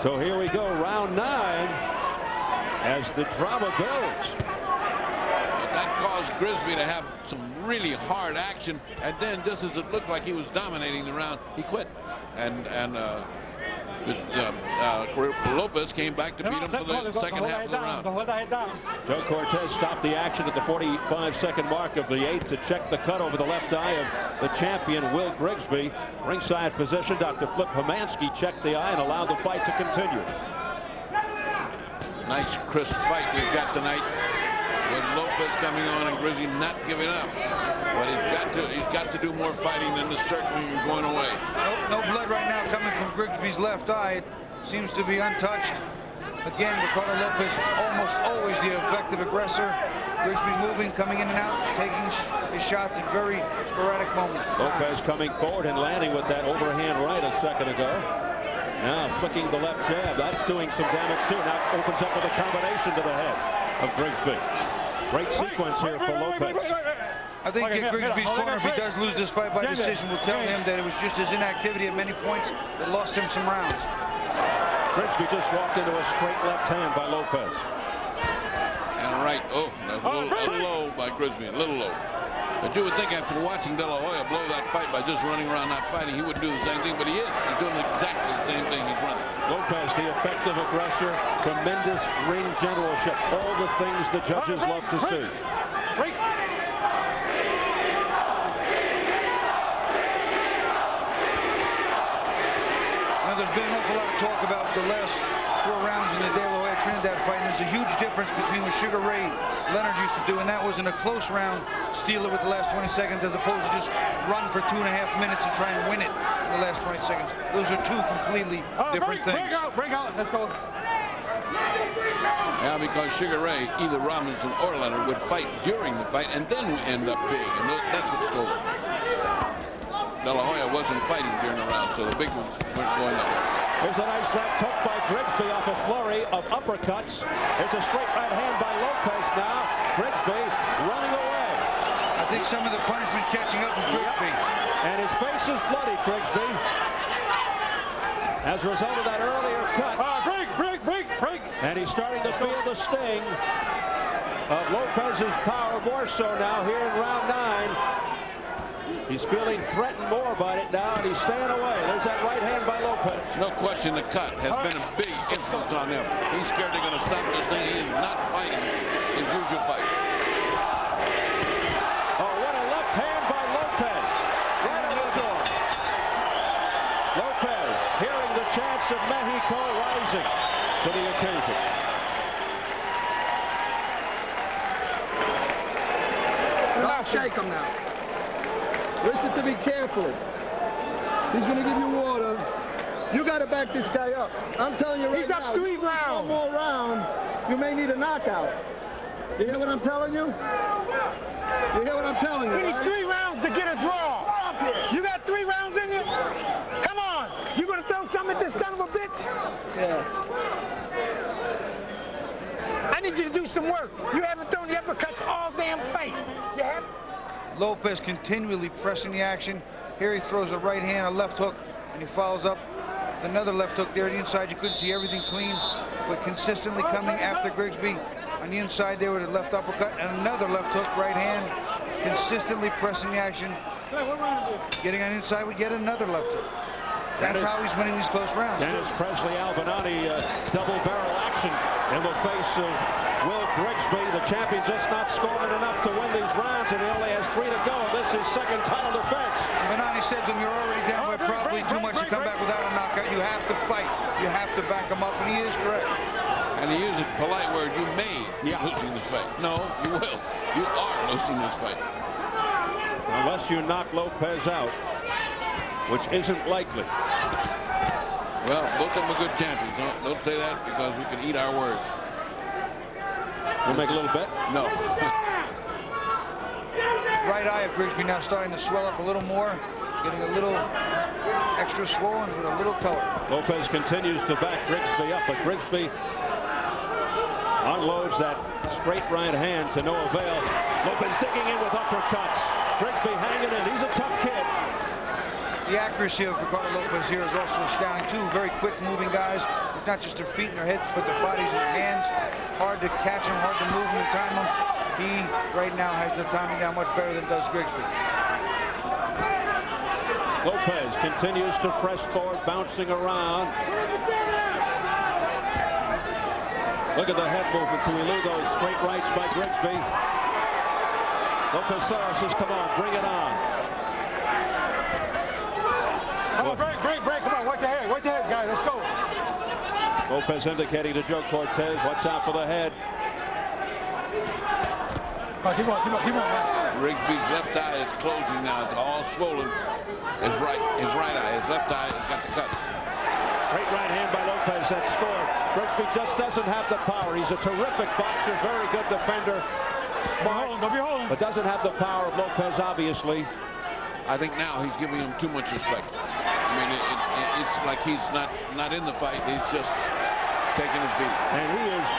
So here we go, round 9, as the drama builds. That caused Grigsby to have some really hard action, and then just as it looked like he was dominating the round, he quit. And Lopez came back to beat him for the second half of the round. Joe Cortez stopped the action at the 45-second mark of the 8th to check the cut over the left eye of the champion, Will Grigsby. Ringside position, Dr. Flip Homansky checked the eye and allowed the fight to continue. Nice crisp fight we've got tonight, with Lopez coming on and Grigsby not giving up. But he's got to do more fighting than the circling and going away. No blood right now coming from Grigsby's left eye. It seems to be untouched. Again, Ricardo Lopez almost always the effective aggressor. Grigsby moving, coming in and out, taking his shots in very sporadic moments. Lopez coming forward and landing with that overhand right a second ago. Now flicking the left jab. That's doing some damage too. Now opens up with a combination to the head of Grigsby. Great sequence here for Lopez. I think Grigsby's corner, if he does lose this fight by decision, will tell him that it was just his inactivity at many points that lost him some rounds. Grigsby just walked into a straight left hand by Lopez. And a right. Oh, that's a little low by Grigsby, a little low. But you would think after watching De La Hoya blow that fight by just running around not fighting, he would do the same thing, but he is. He's doing exactly the same thing he's running. Lopez, the effective aggressor, tremendous ring generalship, all the things the judges love to see. There's been an awful lot of talk about the last 4 rounds in the De La Hoya Trinidad fight, and there's a huge difference between what Sugar Ray Leonard used to do, and that was in a close round, steal it with the last 20 seconds, as opposed to just run for 2.5 minutes and try and win it in the last 20 seconds. Those are two completely different things. Break out, let's go. Yeah, because Sugar Ray, either Robinson or Leonard, would fight during the fight and then end up big, and that's what stole it. De La Hoya wasn't fighting during the round, so the big ones weren't going that way. There's a nice left hook by Grigsby off a flurry of uppercuts. There's a straight right hand by Lopez now. Grigsby running away. I think some of the punishment catching up with Grigsby. And his face is bloody, Grigsby. As a result of that earlier cut. Break. And he's starting to feel the sting of Lopez's power more so now here in round 9. He's feeling threatened more by it now, and he's staying away. There's that right hand by Lopez. No question the cut has been a big influence on him. He's scared they're going to stop this thing. He is not fighting his usual fight. Oh, what a left hand by Lopez. Right on the door. Lopez hearing the chants of Mexico rising to the occasion. Now shake him now. Listen to me carefully. He's going to give you water. You got to back this guy up. I'm telling you right now. He's up 3 rounds. One more round, you may need a knockout. You hear what I'm telling you? You hear what I'm telling you? We need 3 rounds to get a draw. You got 3 rounds in you? Come on. You going to throw something at this son of a bitch? Yeah. I need you to do some work. You haven't thrown the uppercuts all damn fight. You have? Lopez continually pressing the action. Here he throws a right hand, a left hook, and he follows up with another left hook there. The inside, you couldn't see everything clean, but consistently coming after Grigsby. On the inside there with a left uppercut and another left hook, right hand, consistently pressing the action. Getting on the inside with yet another left hook. That's how he's winning these close rounds. Dennis Presley Albinati, double barrel action in the face of Will Grigsby. The champion just not scoring enough to win these rounds, and he only has 3 to go. This is second title defense. Albinati said to him, you're already down by probably too much to come back without a knockout. You have to fight. You have to back him up, and he is correct. And he used a polite word, you may be losing this fight. No, you will. You are losing this fight. Unless you knock Lopez out, which isn't likely. Well, both of them are good champions. Don't say that because we can eat our words. We'll make a little bet? No. Right eye of Grigsby now starting to swell up a little more, getting a little extra swollen with a little color. Lopez continues to back Grigsby up, but Grigsby unloads that straight right hand to no avail. Lopez digging in with uppercuts. Grigsby hanging in. He's a tough kid. The accuracy of Ricardo Lopez here is also astounding too. Very quick moving guys, not just their feet and their heads, but their bodies and their hands. Hard to catch them, hard to move them and time them. He right now has the timing down much better than does Grigsby. Lopez continues to press forward, bouncing around. Look at the head movement to elude those straight rights by Grigsby. Lopez says, come on, bring it on. Oh, break, come on, watch the head, guys, let's go. Lopez indicating to Joe Cortez, watch out for the head. Oh, keep on, man. Grigsby's left eye is closing now. It's all swollen. His right eye, his left eye has got the cut. Straight right hand by Lopez that scored. Grigsby just doesn't have the power. He's a terrific boxer, very good defender. Smart, but doesn't have the power of Lopez, obviously. I think now he's giving him too much respect. I mean, it's like he's not in the fight. He's just taking his beat. And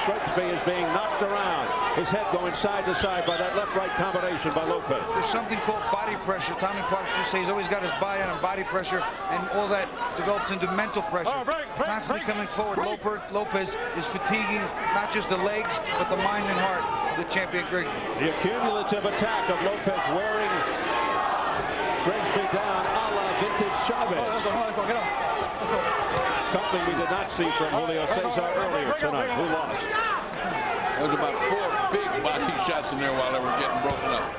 Grigsby is being knocked around. His head going side to side by that left-right combination by Lopez. There's something called body pressure. Tommy Parks used to say he's always got his body on body pressure, and all that develops into mental pressure. Constantly coming forward. Lopez is fatiguing not just the legs, but the mind and heart of the champion Grigsby. The accumulative attack of Lopez wearing Grigsby down a la vintage Chavez. Let's go, get up. Let's go. Something we did not see from Julio Cesar earlier tonight, who lost. There was about 4 big body shots in there while they were getting broken up.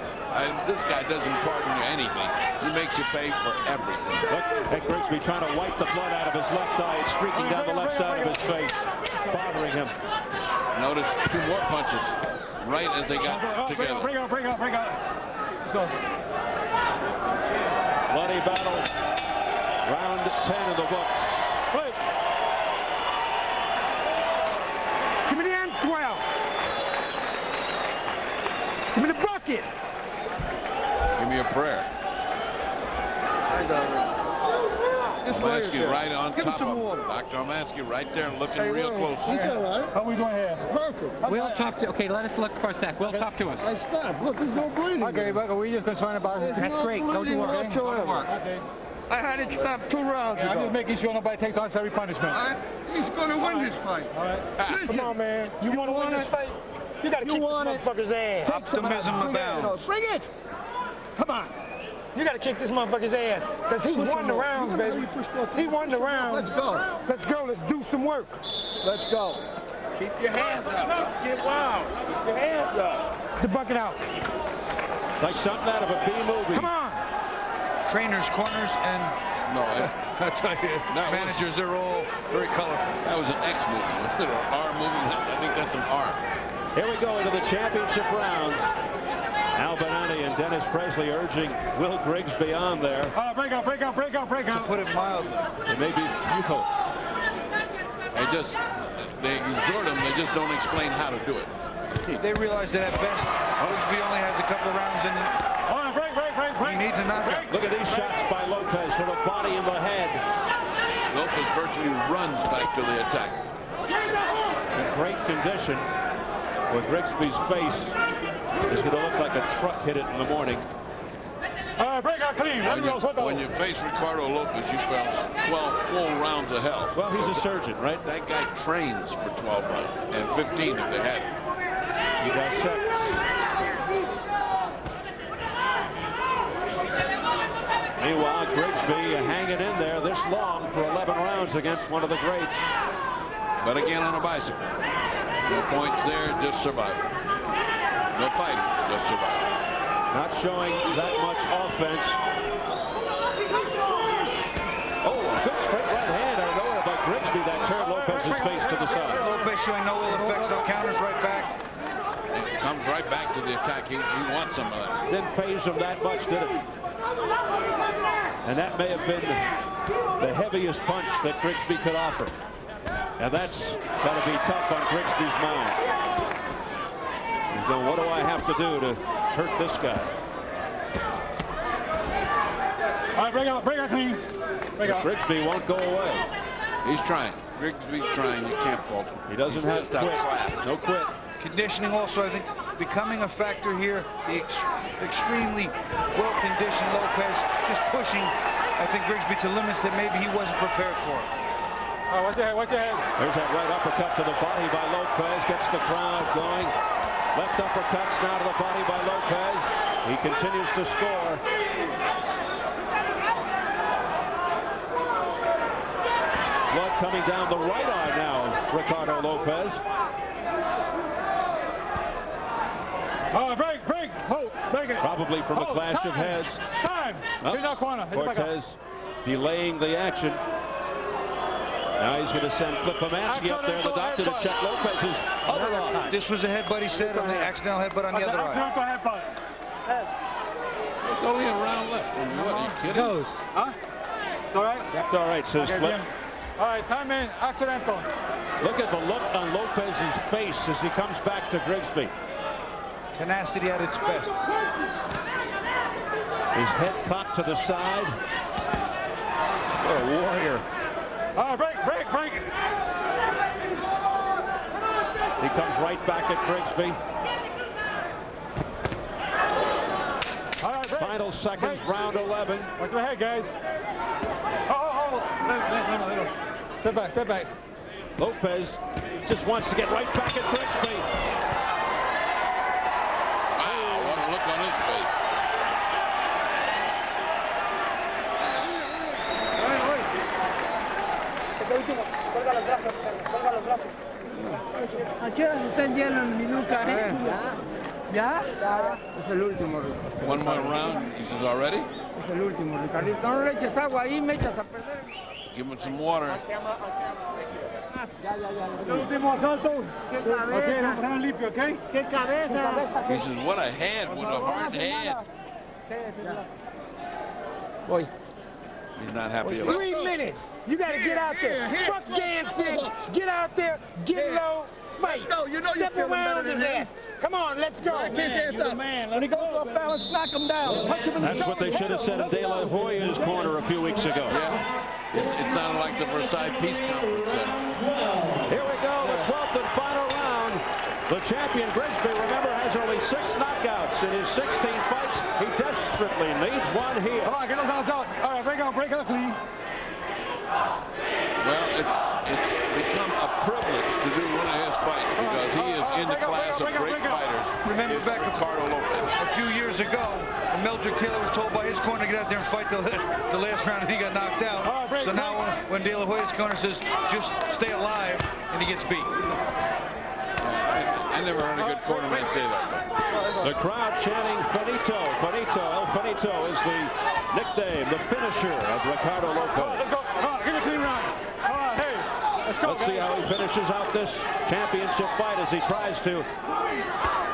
This guy doesn't pardon you anything. He makes you pay for everything. Look at Grigsby trying to wipe the blood out of his left eye. It's streaking down the left side of his face. It's bothering him. Notice 2 more punches right as they got together. Bring out. Let's go. Bloody battle. Round 10 in the books. Give me the end swell. Give me the bucket. Give me a prayer. Omansky right on top of him. Dr. Omansky right there looking real close. He's all right. How we doing here? Perfect. We'll talk to, okay, let us look for a sec. We'll talk to us. I stopped. Look, there's no bleeding. Okay, but we just concerned about it. That's great. Go to work. Whatsoever. Go to work. Okay. I had it stopped 2 rounds ago. I'm just making sure nobody takes unnecessary punishment. He's going to win this fight. All right. Come on, man. You want to win this fight? You got to kick this motherfucker's ass. Optimism abounds. Bring it. Come on. You got to kick this motherfucker's ass. Because he's won the rounds, baby. He won the rounds. Let's go. Let's go. Let's do some work. Let's go. Keep your hands up. Get wild. Keep your hands up. Get the bucket out. It's like something out of a B movie. Come on. Trainers, corners, and I tell you, managers, they're all very colorful. That was an X movement, or R movement. I think that's an R. Here we go into the championship rounds. Al Banani and Dennis Presley urging Will Grigsby on there. Break out. To put it mildly. It may be futile. They exhort him, they just don't explain how to do it. They realize that at best, Grigsby only has a couple of rounds in it. He needs a knockout. Look at these shots by Lopez for the body and the head. Lopez virtually runs back to the attack. In great condition, with Grigsby's face is going to look like a truck hit it in the morning. Break out clean. When you face Ricardo Lopez, you face 12 full rounds of hell. Well, he's a surgeon, right? That guy trains for 12 rounds, and 15 if they had it. He dissects. Meanwhile, Grigsby hanging in there this long for 11 rounds against one of the greats. But again on a bicycle. No points there, just survival. No fighting, just survival. Not showing that much offense. Oh, a good straight right hand out of nowhere by Grigsby that turned Lopez's face to the side. Lopez showing no ill effects, no counters, right back. It comes right back to the attack. He wants some of that. Didn't phase him that much, did it? And that may have been the heaviest punch that Grigsby could offer. And that's got to be tough on Grigsby's mind. He's going, what do I have to do to hurt this guy? All right, break out clean. Grigsby won't go away. He's trying. Grigsby's trying. You can't fault him. He doesn't have just out of quit. class. No quit. Conditioning also, I think, becoming a factor here. The extremely well-conditioned Lopez just pushing I think Grigsby to limits that maybe he wasn't prepared for. Watch your head, watch your head. There's that right uppercut to the body by Lopez. Gets the crowd going. Left uppercuts now to the body by Lopez. He continues to score. Blood coming down the right eye now, Ricardo Lopez. Break. Hold, break it. Probably from a clash of heads. Time. Cortez delaying the action. Now he's going to send Flip Pomansky up there, the doctor, to check Lopez's other eye. This was a headbutt, he said, on the accidental headbutt on the other eye. It's only a round left. What, are you kidding? Huh? It's all right? It's all right, says Flip. All right, time in. Accidental. Look at the look on Lopez's face as he comes back to Grigsby. Tenacity at its best. His head cocked to the side. What a warrior. Break. He comes right back at Grigsby. All right, Final seconds, round 11. Watch your head, guys. Step back. Lopez just wants to get right back at Grigsby. Wow, what a look on his face. Colga los brazos, colga los brazos. ¿A qué hora está el hielo en mi nuca? ¿Ya? Ya. Es el último, Ricardo. One more round, he says, already? Es el último, Ricardito. No le eches agua ahí, me echas a perder. Give him some water. El último asalto. ¡Qué cabeza! Ok, limpio, ok? ¡Qué cabeza! He says, what a head, what a hard head. Voy. He's not happy about it. 3 minutes. You got to get out there. Fuck dancing. Get out there. Get low. Fight. Let's go. You know Step you're feeling around better his than ass. Come on, let's go. Kiss his ass up. When he goes off balance, knock him down. Punch him in the That's what they should have said in De La Hoya's corner a few weeks ago. Yeah, it sounded like the Versailles Peace Conference. Here we go, the 12th and final round. The champion Grigsby, remember, has only 6 knockouts in his 16 fights. He desperately needs one here. Come on, get those hands out. All right, break out clean. Well, it's become a privilege to do one of his fights because he is in the class of great fighters. Remember back to Ricardo Lopez. a few years ago, when Meldrick Taylor was told by his corner to get out there and fight the last round, and he got knocked out. So now when De La Hoya's corner says, just stay alive, and he gets beat. I never heard a good cornerman say that. The crowd chanting Finito, Finito, El Finito is the nickname, the finisher of Ricardo Lopez. Let's go. Come on, give me a clean round. All right, hey, let's go. Let's see how he finishes out this championship fight as he tries to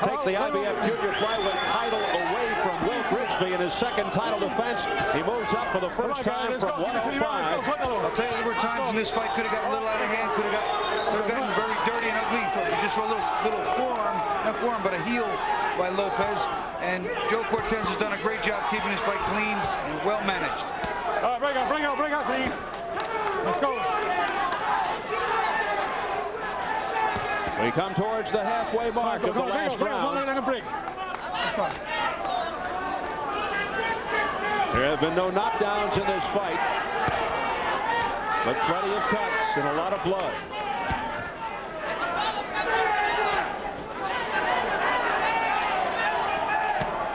take the IBF Junior Flyweight title away from Will Grigsby in his second title defense. He moves up for the first time from 105. I'll tell you, there were times in this fight could have got a little out of hand, could have gotten very dirty and ugly. You just saw a little forearm, not forearm, but a heel by Lopez. And Joe Cortez has done a great job keeping his fight clean and well managed. All right, bring out, clean. Let's go. We come towards the halfway mark of the last round. There have been no knockdowns in this fight, but plenty of cuts and a lot of blood.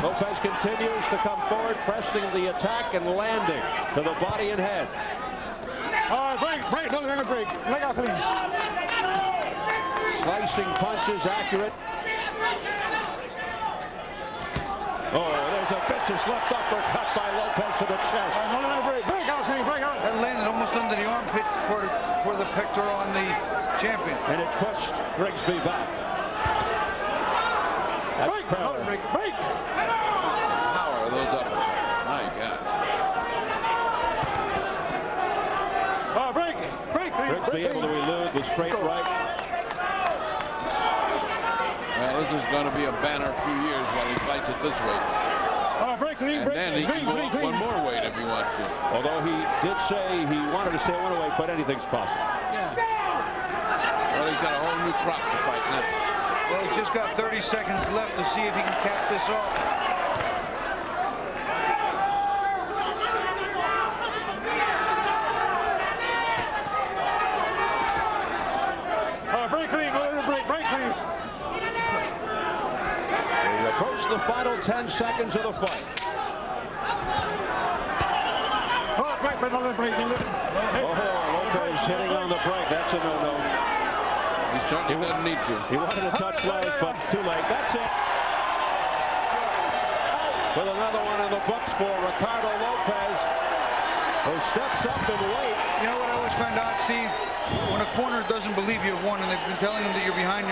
Lopez continues to come forward, pressing the attack and landing to the body and head. All right, break. Don't let him break. Leg out clean. Slicing punches, accurate. Oh, there's a vicious left uppercut by Lopez to the chest. Don't let him break. Break out clean, break out. That landed almost under the armpit for the pectoral on the champion. And it pushed Grigsby back. That's power. Break. Power of those uppercuts. My God. Break. Grigsby able to elude the straight right. Well, this is going to be a banner few years while he fights it this way. And then he can go up one more weight if he wants to. Although he did say he wanted to stay one weight, but anything's possible. Yeah. Well, he's got a whole new crop to fight now. Well, he's just got 30 seconds left to see if he can cap this off. final 10 seconds of the fight. Oh, Lopez hitting on the break. That's a no-no. He certainly doesn't need to. He wanted to touch legs, but too late. That's it. With another one in the books for Ricardo Lopez, who steps up and waits. You know what I always find out, Steve? When a corner doesn't believe you've won and they've been telling him that you're behind,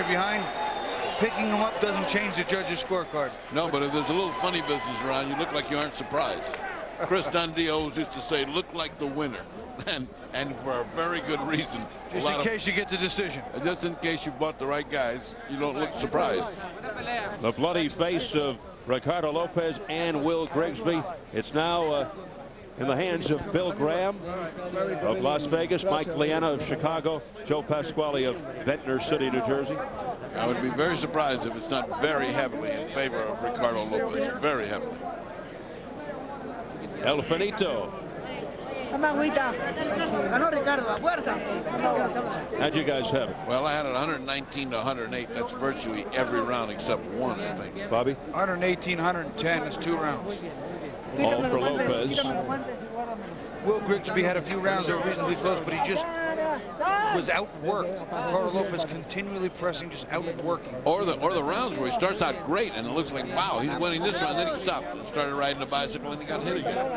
picking him up doesn't change the judge's scorecard. No, but if there's a little funny business around, you look like you aren't surprised. Chris Dundee always used to say, look like the winner. And for a very good reason. Just in case you get the decision. Just in case you bought the right guys, you don't look surprised. The bloody face of Ricardo Lopez and Will Grigsby. It's now in the hands of Bill Graham of Las Vegas, Mike Liana of Chicago, Joe Pasquale of Ventnor City, New Jersey. I would be very surprised if it's not very heavily in favor of Ricardo Lopez. Very heavily. El Finito. How'd you guys have it? Well, I had it 119 to 108. That's virtually every round except one, I think. Bobby? 118, 110 is 2 rounds. All for Lopez. Will Grigsby had a few rounds that were reasonably close, but he just was outworked. Ricardo Lopez continually pressing, just outworking. Or the rounds where he starts out great and it looks like, wow, he's winning this round, then he stopped and started riding the bicycle and he got hit again.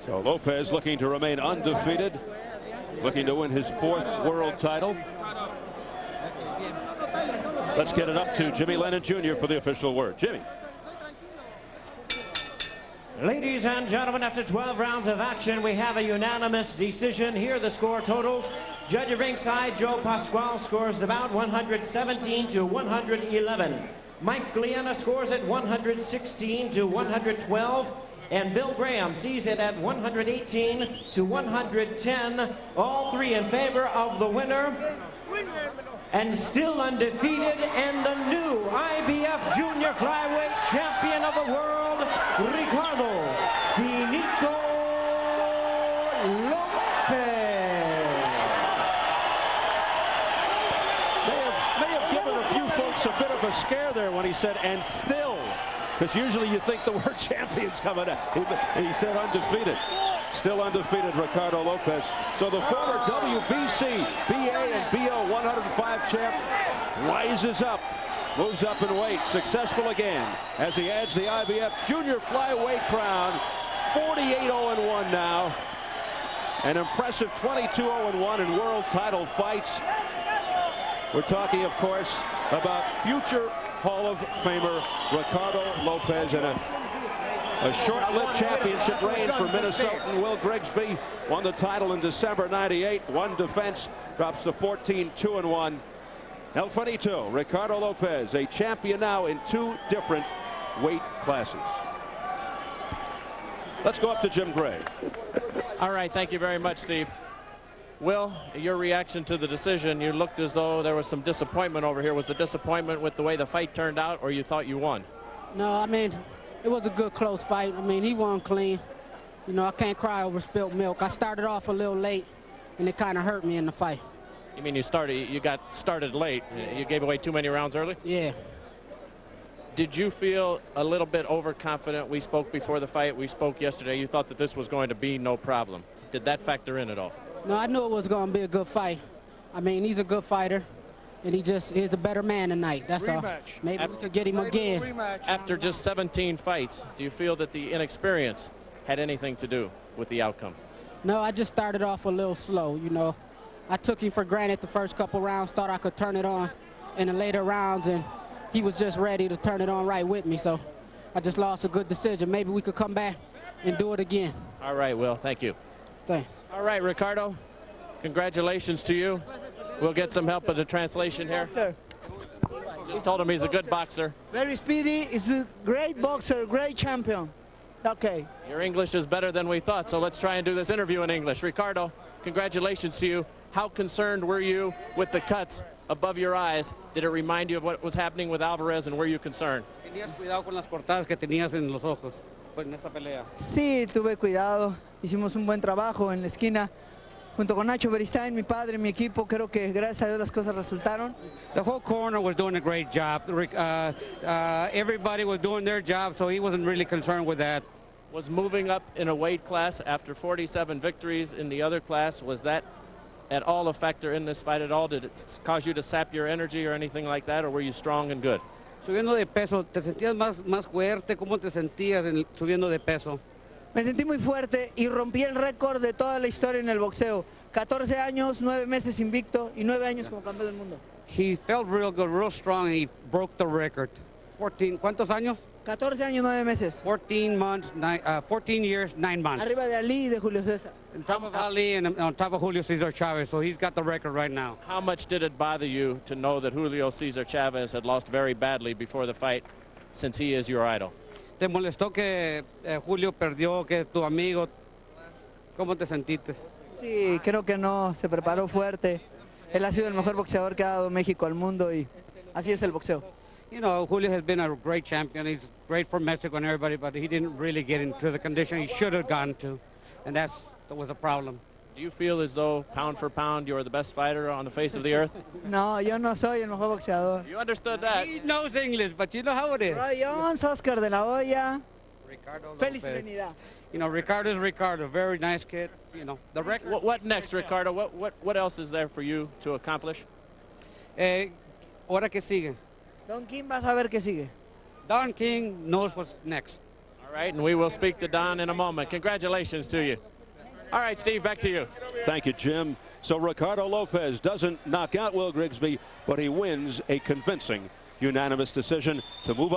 So Lopez looking to remain undefeated, looking to win his 4th world title. Let's get it up to Jimmy Lennon Jr. for the official word. Jimmy. Ladies and gentlemen, after 12 rounds of action, we have a unanimous decision. Here are the score totals. Judge at ringside, Joe Pasquale scores the bout 117 to 111. Mike Liana scores at 116 to 112. And Bill Graham sees it at 118 to 110. All three in favor of the winner. And still undefeated, and the new IBF Junior Flyweight Champion of the World, Ricardo Finito Lopez. May have given a few folks a bit of a scare there when he said, and still. Because usually you think the word champion's coming out. He said undefeated. Still undefeated, Ricardo Lopez. So the former WBC, BA and BO 105 champ rises up, moves up in weight, successful again as he adds the IBF Junior Flyweight crown. 48-0-1 now. An impressive 22-0-1 in world title fights. We're talking, of course, about future Hall of Famer Ricardo Lopez and a short-lived championship reign for Minnesotan Will Grigsby. Won the title in December '98. One defense, drops to 14-2-1. El Finito, Ricardo Lopez, a champion now in 2 different weight classes. Let's go up to Jim Gray. All right, thank you very much, Steve. Will, your reaction to the decision, you looked as though there was some disappointment over here. Was the disappointment with the way the fight turned out, or you thought you won? No, I mean, it was a good close fight. I mean, he won clean. You know, I can't cry over spilt milk. I started off a little late, and it kind of hurt me in the fight. You mean you got started late? You gave away too many rounds early? Yeah. Did you feel a little bit overconfident? We spoke before the fight. We spoke yesterday. You thought that this was going to be no problem. Did that factor in at all? No, I knew it was going to be a good fight. I mean, he's a good fighter, and he's a better man tonight. That's all. Maybe we could get him again. After just 17 fights, do you feel that the inexperience had anything to do with the outcome? No, I just started off a little slow, you know. I took him for granted the first couple rounds, thought I could turn it on in the later rounds, and he was just ready to turn it on right with me, so I just lost a good decision. Maybe we could come back and do it again. All right, Will, thank you. Thanks. All right, Ricardo, congratulations to you. We'll get some help with the translation here. Sir. Just told him he's a good boxer. Very speedy, he's a great boxer, great champion. Okay. Your English is better than we thought, so let's try and do this interview in English. Ricardo, congratulations to you. How concerned were you with the cuts above your eyes? Did it remind you of what was happening with Alvarez, and were you concerned? Tenías cuidado con las cortadas que tenías en los ojos en esta pelea. Sí, tuve cuidado. Hicimos un buen trabajo en la esquina. junto con Nacho Beristain, mi padre, mi equipo, creo que gracias a Dios las cosas resultaron. The whole corner was doing a great job. Everybody was doing their job, so he wasn't really concerned with that. Was moving up in a weight class after 47 victories in the other class, was that at all a factor in this fight at all? Did it cause you to sap your energy or anything like that, or were you strong and good? Subiendo de peso, ¿te sentías más fuerte? ¿Cómo te sentías subiendo de peso? Me sentí muy fuerte y rompí el récord de toda la historia en el boxeo. 14 años, 9 meses invicto y 9 años como campeón del mundo. He felt real good, real strong, and he broke the record. 14, ¿cuántos años? 14 años, 9 meses. 14 years, 9 months. Arriba de Ali y de Julio César. On top of Ali and on top of Julio Cesar Chavez, so he's got the record right now. How much did it bother you to know that Julio Cesar Chavez had lost very badly before the fight, since he is your idol? ¿Te molestó que Julio perdió, que tu amigo? ¿Cómo te sentiste? Sí, creo que no, se preparó fuerte. Él ha sido el mejor boxeador que ha dado México al mundo y así es el boxeo. You know, Julio has been a great champion. He's great for Mexico and everybody, but he didn't really get into the condition he should have gone to, and that was a problem. Do you feel as though, pound for pound, you're the best fighter on the face of the earth? No, yo no soy el mejor boxeador. You understood that. He knows English, but you know how it is. Roy Jones, Oscar de la Hoya, Ricardo Félix Lopez. Trinidad. You know, Ricardo's Ricardo, very nice kid. You know, the record. What next, Ricardo? What else is there for you to accomplish? Ahora que sigue. Don King, vas a ver qué sigue. Don King knows what's next. All right, and we will speak to Don in a moment. Congratulations to you. All right, Steve, back to you. Thank you, Jim. So Ricardo Lopez doesn't knock out Will Grigsby, but he wins a convincing unanimous decision to move on.